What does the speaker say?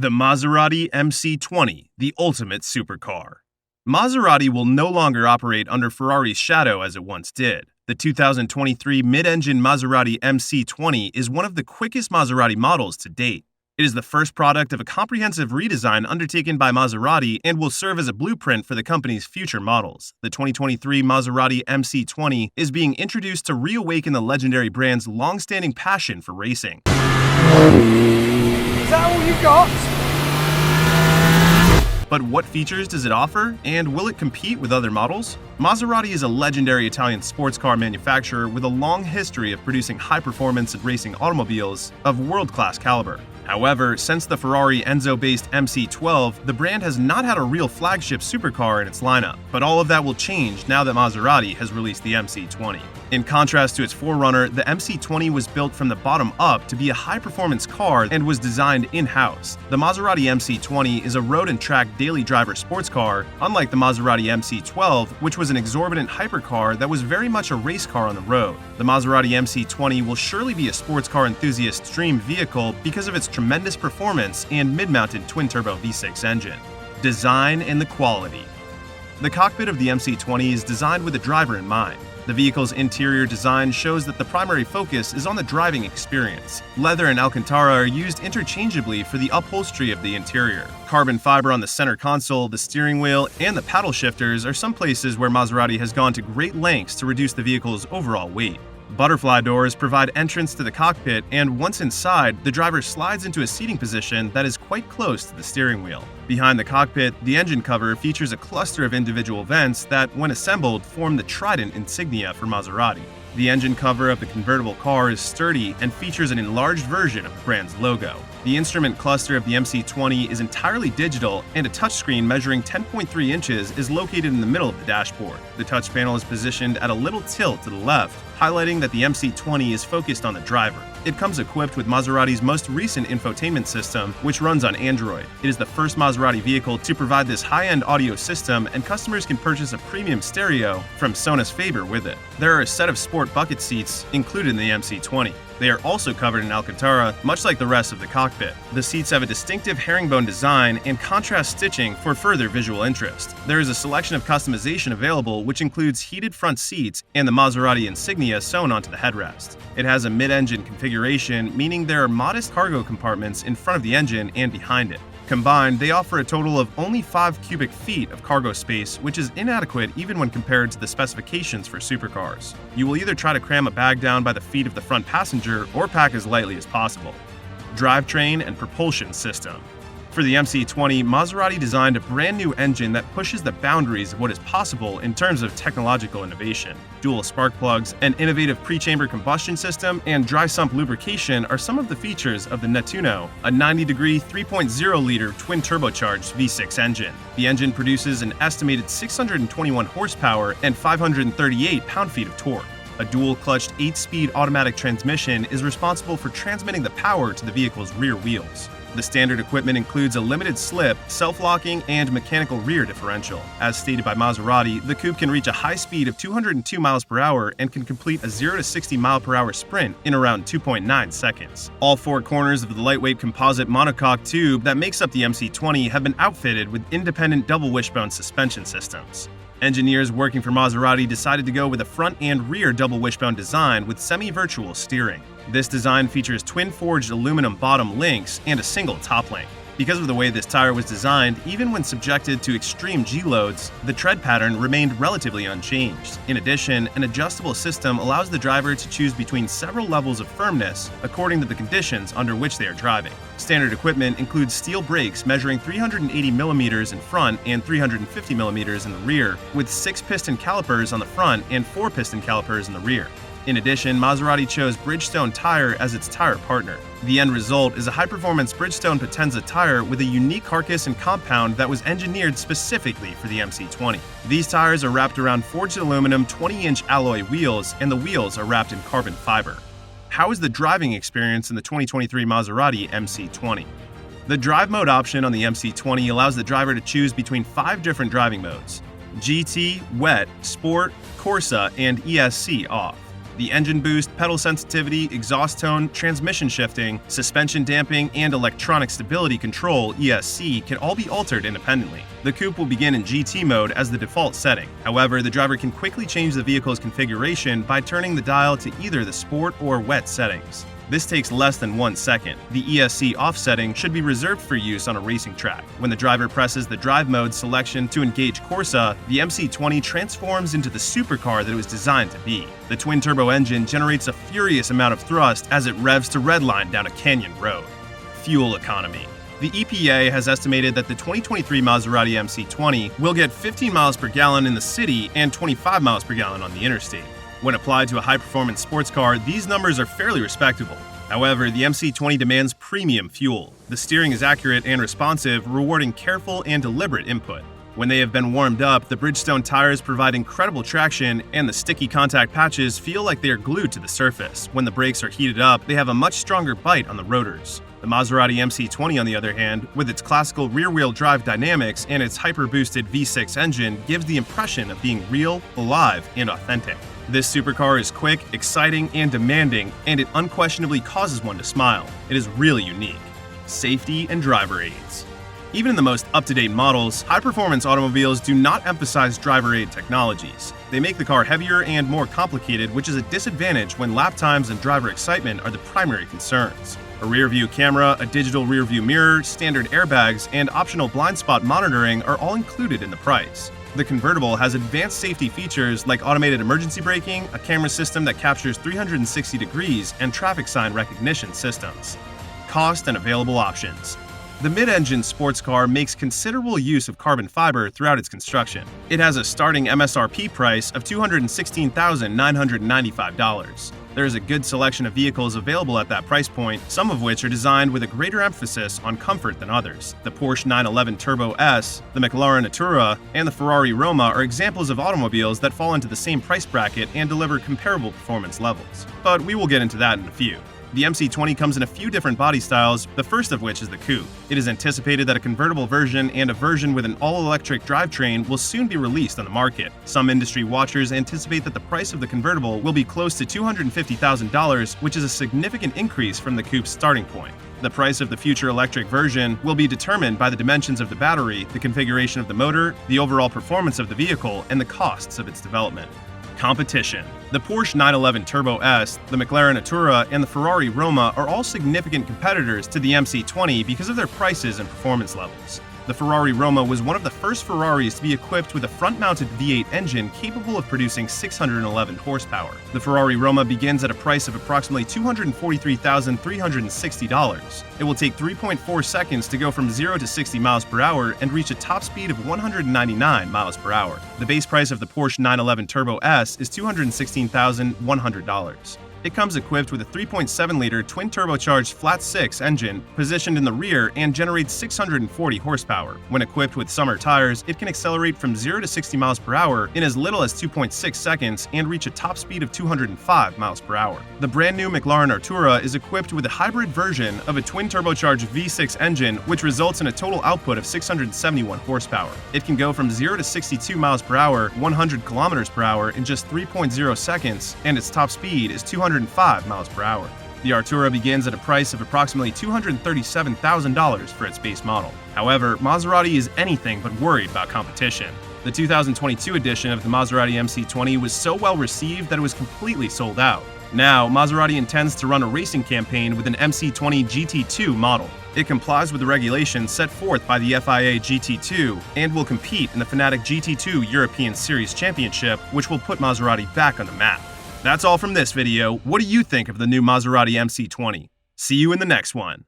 The Maserati MC20, the ultimate supercar. Maserati will no longer operate under Ferrari's shadow as it once did. The 2023 mid-engine Maserati MC20 is one of the quickest Maserati models to date. It is the first product of a comprehensive redesign undertaken by Maserati and will serve as a blueprint for the company's future models. The 2023 Maserati MC20 is being introduced to reawaken the legendary brand's long-standing passion for racing. Is that all you got? But what features does it offer, and will it compete with other models? Maserati is a legendary Italian sports car manufacturer with a long history of producing high-performance and racing automobiles of world-class caliber. However, since the Ferrari Enzo-based MC12, the brand has not had a real flagship supercar in its lineup. But all of that will change now that Maserati has released the MC20. In contrast to its forerunner, the MC20 was built from the bottom up to be a high-performance car and was designed in-house. The Maserati MC20 is a road and track daily driver sports car, unlike the Maserati MC12, which was an exorbitant hypercar that was very much a race car on the road. The Maserati MC20 will surely be a sports car enthusiast's dream vehicle because of its tremendous performance and mid-mounted twin-turbo V6 engine. Design and the quality. The cockpit of the MC20 is designed with the driver in mind. The vehicle's interior design shows that the primary focus is on the driving experience. Leather and Alcantara are used interchangeably for the upholstery of the interior. Carbon fiber on the center console, the steering wheel, and the paddle shifters are some places where Maserati has gone to great lengths to reduce the vehicle's overall weight. Butterfly doors provide entrance to the cockpit, and once inside, the driver slides into a seating position that is quite close to the steering wheel. Behind the cockpit, the engine cover features a cluster of individual vents that, when assembled, form the Trident insignia for Maserati. The engine cover of the convertible car is sturdy and features an enlarged version of the brand's logo. The instrument cluster of the MC20 is entirely digital, and a touchscreen measuring 10.3 inches is located in the middle of the dashboard. The touch panel is positioned at a little tilt to the left, highlighting that the MC20 is focused on the driver. It comes equipped with Maserati's most recent infotainment system, which runs on Android. It is the first Maserati vehicle to provide this high-end audio system, and customers can purchase a premium stereo from Sonos Faber with it. There are a set of sport bucket seats included in the MC20. They are also covered in Alcantara, much like the rest of the cockpit. The seats have a distinctive herringbone design and contrast stitching for further visual interest. There is a selection of customization available, which includes heated front seats and the Maserati insignia sewn onto the headrest. It has a mid-engine configuration, meaning there are modest cargo compartments in front of the engine and behind it. Combined, they offer a total of only 5 cubic feet of cargo space, which is inadequate even when compared to the specifications for supercars. You will either try to cram a bag down by the feet of the front passenger or pack as lightly as possible. Drivetrain and propulsion system. For the MC20, Maserati designed a brand new engine that pushes the boundaries of what is possible in terms of technological innovation. Dual spark plugs, an innovative pre-chamber combustion system, and dry sump lubrication are some of the features of the Nettuno, a 90-degree 3.0-liter twin-turbocharged V6 engine. The engine produces an estimated 621 horsepower and 538 pound-feet of torque. A dual-clutched 8-speed automatic transmission is responsible for transmitting the power to the vehicle's rear wheels. The standard equipment includes a limited slip, self-locking, and mechanical rear differential. As stated by Maserati, the coupe can reach a high speed of 202 miles per hour and can complete a 0 to 60 mile per hour sprint in around 2.9 seconds. All 4 corners of the lightweight composite monocoque tube that makes up the MC20 have been outfitted with independent double wishbone suspension systems. Engineers working for Maserati decided to go with a front and rear double wishbone design with semi-virtual steering. This design features twin-forged aluminum bottom links and a single top link. Because of the way this tire was designed, even when subjected to extreme G-loads, the tread pattern remained relatively unchanged. In addition, an adjustable system allows the driver to choose between several levels of firmness according to the conditions under which they are driving. Standard equipment includes steel brakes measuring 380 millimeters in front and 350 millimeters in the rear, with 6-piston calipers on the front and 4-piston calipers in the rear. In addition, Maserati chose Bridgestone tire as its tire partner. The end result is a high-performance Bridgestone Potenza tire with a unique carcass and compound that was engineered specifically for the MC20. These tires are wrapped around forged aluminum 20-inch alloy wheels, and the wheels are wrapped in carbon fiber. How is the driving experience in the 2023 Maserati MC20? The drive mode option on the MC20 allows the driver to choose between 5 different driving modes: GT, Wet, Sport, Corsa, and ESC off. The engine boost, pedal sensitivity, exhaust tone, transmission shifting, suspension damping, and electronic stability control (ESC) can all be altered independently. The coupe will begin in GT mode as the default setting. However, the driver can quickly change the vehicle's configuration by turning the dial to either the sport or wet settings. This takes less than 1 second. The ESC off setting should be reserved for use on a racing track. When the driver presses the drive mode selection to engage Corsa, the MC20 transforms into the supercar that it was designed to be. The twin-turbo engine generates a furious amount of thrust as it revs to redline down a canyon road. Fuel economy. The EPA has estimated that the 2023 Maserati MC20 will get 15 miles per gallon in the city and 25 miles per gallon on the interstate. When applied to a high-performance sports car, these numbers are fairly respectable. However, the MC20 demands premium fuel. The steering is accurate and responsive, rewarding careful and deliberate input. When they have been warmed up, the Bridgestone tires provide incredible traction, and the sticky contact patches feel like they are glued to the surface. When the brakes are heated up, they have a much stronger bite on the rotors. The Maserati MC20, on the other hand, with its classical rear-wheel drive dynamics and its hyper-boosted V6 engine, gives the impression of being real, alive, and authentic. This supercar is quick, exciting, and demanding, and it unquestionably causes one to smile. It is really unique. Safety and driver aids. Even in the most up-to-date models, high-performance automobiles do not emphasize driver aid technologies. They make the car heavier and more complicated, which is a disadvantage when lap times and driver excitement are the primary concerns. A rear-view camera, a digital rear-view mirror, standard airbags, and optional blind spot monitoring are all included in the price. The convertible has advanced safety features like automated emergency braking, a camera system that captures 360 degrees, and traffic sign recognition systems. Cost and available options. The mid-engine sports car makes considerable use of carbon fiber throughout its construction. It has a starting MSRP price of $216,995. There is a good selection of vehicles available at that price point, some of which are designed with a greater emphasis on comfort than others. The Porsche 911 Turbo S, the McLaren Artura, and the Ferrari Roma are examples of automobiles that fall into the same price bracket and deliver comparable performance levels. But we will get into that in a few. The MC20 comes in a few different body styles, the first of which is the coupe. It is anticipated that a convertible version and a version with an all-electric drivetrain will soon be released on the market. Some industry watchers anticipate that the price of the convertible will be close to $250,000, which is a significant increase from the coupe's starting point. The price of the future electric version will be determined by the dimensions of the battery, the configuration of the motor, the overall performance of the vehicle, and the costs of its development. Competition. The Porsche 911 Turbo S, the McLaren Artura, and the Ferrari Roma are all significant competitors to the MC20 because of their prices and performance levels. The Ferrari Roma was one of the first Ferraris to be equipped with a front-mounted V8 engine capable of producing 611 horsepower. The Ferrari Roma begins at a price of approximately $243,360. It will take 3.4 seconds to go from 0 to 60 miles per hour and reach a top speed of 199 miles per hour. The base price of the Porsche 911 Turbo S is $216,100. It comes equipped with a 3.7-liter twin-turbocharged flat-6 engine positioned in the rear and generates 640 horsepower. When equipped with summer tires, it can accelerate from 0 to 60 miles per hour in as little as 2.6 seconds and reach a top speed of 205 miles per hour. The brand-new McLaren Artura is equipped with a hybrid version of a twin-turbocharged V6 engine, which results in a total output of 671 horsepower. It can go from 0 to 62 miles per hour, 100 kilometers per hour in just 3.0 seconds, and its top speed is 205 miles per hour. The Artura begins at a price of approximately $237,000 for its base model. However, Maserati is anything but worried about competition. The 2022 edition of the Maserati MC20 was so well received that it was completely sold out. Now, Maserati intends to run a racing campaign with an MC20 GT2 model. It complies with the regulations set forth by the FIA GT2 and will compete in the Fanatic GT2 European Series Championship, which will put Maserati back on the map. That's all from this video. What do you think of the new Maserati MC20? See you in the next one.